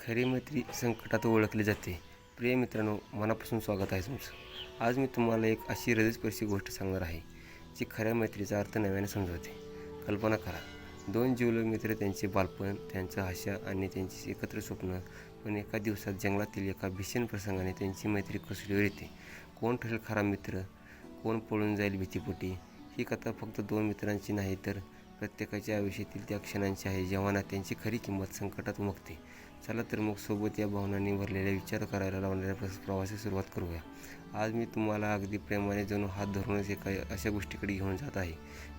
खरी मैत्री संकटात ओळखली जाते. प्रिय मित्रांनो, मनापासून स्वागत आहे तुमचं. आज मी तुम्हाला एक अशी हृदयस्पर्शी गोष्ट सांगणार आहे, जी खऱ्या मैत्रीचा अर्थ नव्याने समजवते. कल्पना करा, दोन जिवलग मित्र, त्यांचे बालपण, त्यांचं हास्य आणि त्यांची एकत्र स्वप्न. पण एका दिवसात जंगलातील एका भीषण प्रसंगाने त्यांची मैत्री कसलीवर येते. कोण ठरेल खरा मित्र, कोण पळून जाईल भीतीपोटी? ही कथा फक्त दोन मित्रांची नाही, तर प्रत्येकाच्या आयुष्यातील त्या क्षणांची आहे, जेव्हा नात्यांची खरी किंमत संकटात उमगते. चला तर मग सोबत या भावनांनी भरलेल्या विचार करायला लावणाऱ्या प्रवासाची सुरुवात करूया. आज मी तुम्हाला अगदी प्रेमाने जणू हात धरूनच एका अशा गोष्टीकडे घेऊन जात आहे,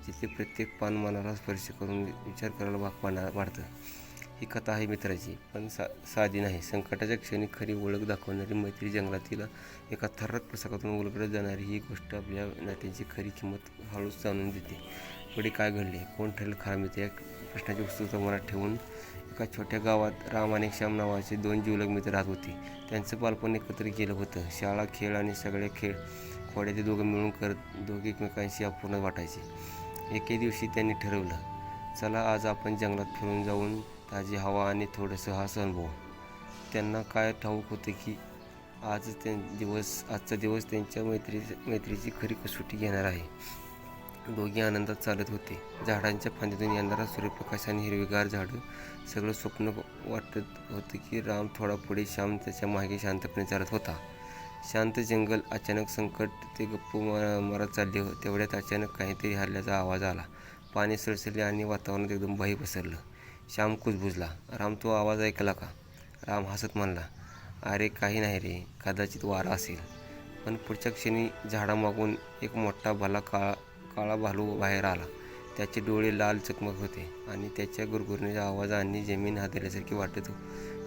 जिथे प्रत्येक पान मनाला स्पर्श करून विचार करायला भाग पाडतं. ही कथा आहे मित्राची, पण साधी नाही. संकटाच्या क्षणी खरी ओळख दाखवणारी मैत्री, जंगलातील एका थरारक प्रसंगातून उलगडत जाणारी ही गोष्ट आपल्या नात्यांची खरी किंमत हळूच जाणून देते. पुढे काय घडले, कोण ठरेल खरा मित्र, या प्रश्नाची उत्सुकता मनात ठेवून एका छोट्या गावात राम आणि श्याम नावाचे दोन जिवलग मित्र राहत होते. त्यांचं बालपण एकत्र गेलं होतं. शाळा, खेळ आणि सगळे खेळ खोड्या ते दोघं मिळून करत दोघे एकमेकांशी अपूर्ण वाटायचे. एके दिवशी त्यांनी ठरवलं, चला आज आपण जंगलात फिरून जाऊन ताजी हवा आणि थोडंसं अनुभव. त्यांना काय ठाऊक होतं की आजचा दिवस त्यांच्या मैत्रीची खरी कसोटी घेणार आहे. दोघे आनंदात चालत होते. झाडांच्या फांदीतून येणारा सूर्यप्रकाश आणि हिरवीगार झाडं, सगळं स्वप्न वाटत होतं की राम थोडा पुढे, श्याम त्याच्या मागे शांतपणे चालत होता. शांत जंगल, अचानक संकट. ते गप्प मारत चालले तेवढ्यात अचानक काहीतरी हरल्याचा आवाज आला. पाणी सळसळले आणि वातावरणात एकदम भय पसरलं. श्याम कुजबुजला, राम, तो आवाज ऐकला का? राम हसत म्हणला, अरे काही नाही रे, कदाचित वारा असेल. पण पुढच्या क्षणी झाडामागून एक मोठा काळा भालू बाहेर आला. त्याचे डोळे लाल चकमक होते आणि त्याच्या गुरगुरण्याच्या आवाजाने जमीन हादरल्यासारखी वाटत.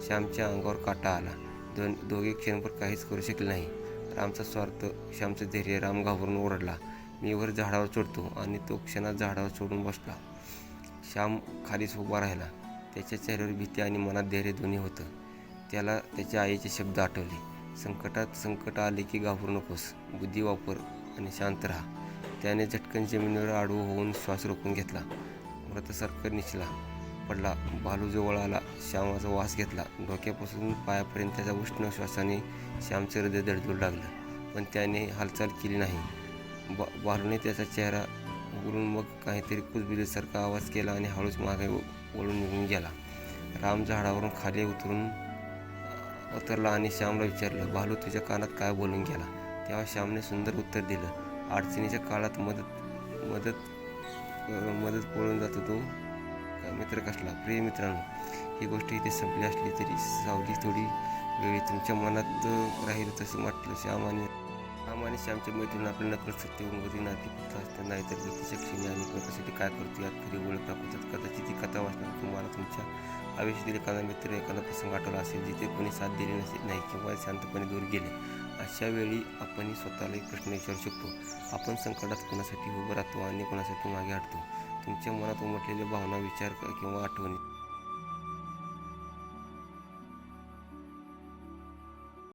श्यामच्या अंगावर काटा आला. दोघे क्षणभर काहीच करू शकले नाही. रामचा स्वार्थ, श्यामचं धैर्य. राम घाबरून ओरडला, मी वर झाडावर चढतो. आणि तो क्षणात झाडावर चढून बसला. श्याम खालीच उभा राहिला. त्याच्या चेहऱ्यावर भीती आणि मनात धैर्य दोन्ही होतं. त्याला त्याच्या आईचे शब्द आठवले, संकट आले की घाबरू नकोस, बुद्धी वापर आणि शांत राहा. त्याने झटकन जमिनीवर आडवं होऊन श्वास रोखून घेतला. मृतासारखा निचला पडला. भालू जवळ आला. श्यामाचा वास घेतला. डोक्यापासून पायापर्यंत त्याच्या उष्ण श्वासाने श्यामचे हृदय धडधडू लागलं. पण त्याने हालचाल केली नाही. भालूने त्याचा चेहरा उघडून मग काहीतरी कुजबुजल्यासारखा आवाज केला आणि हळूच मागे वळून निघून गेला. राम झाडावरून खाली उतरला आणि श्यामला विचारलं, भालू तुझ्या कानात काय बोलून गेला? तेव्हा श्यामने सुंदर उत्तर दिलं, अडचणीच्या काळात मदत पळून जातो तो मित्र कसला. प्रिय मित्रांनो, ही गोष्ट इथे संपली असली तरी सावली थोडी वेळी तुमच्या मनात राहील तसं वाटलं. श्याम आणि श्यामच्या मैत्रीनं आपल्या नकळत सत्य उमगती नाती फक्त असतात नाही, तर व्यक्तीच्या क्षणी आणि प्रकाशासाठी काय करतो यात खरी ओळख दाखवतात. कदाचित ही कथा वाचणार तुम्हाला तुमच्या आयुष्यातील एखादा मित्र, एखादा प्रसंग आठवला असेल, जिथे कोणी साथ दिली नाही किंवा शांतपणे दूर गेले. अशा वेळी आपणही स्वतःला एक प्रश्न विचारू शकतो, आपण संकटात कोणासाठी उभं राहतो आणि कोणासाठी मागे हटतो? तुमच्या मनात उमटलेल्या भावना, विचार किंवा आठवणी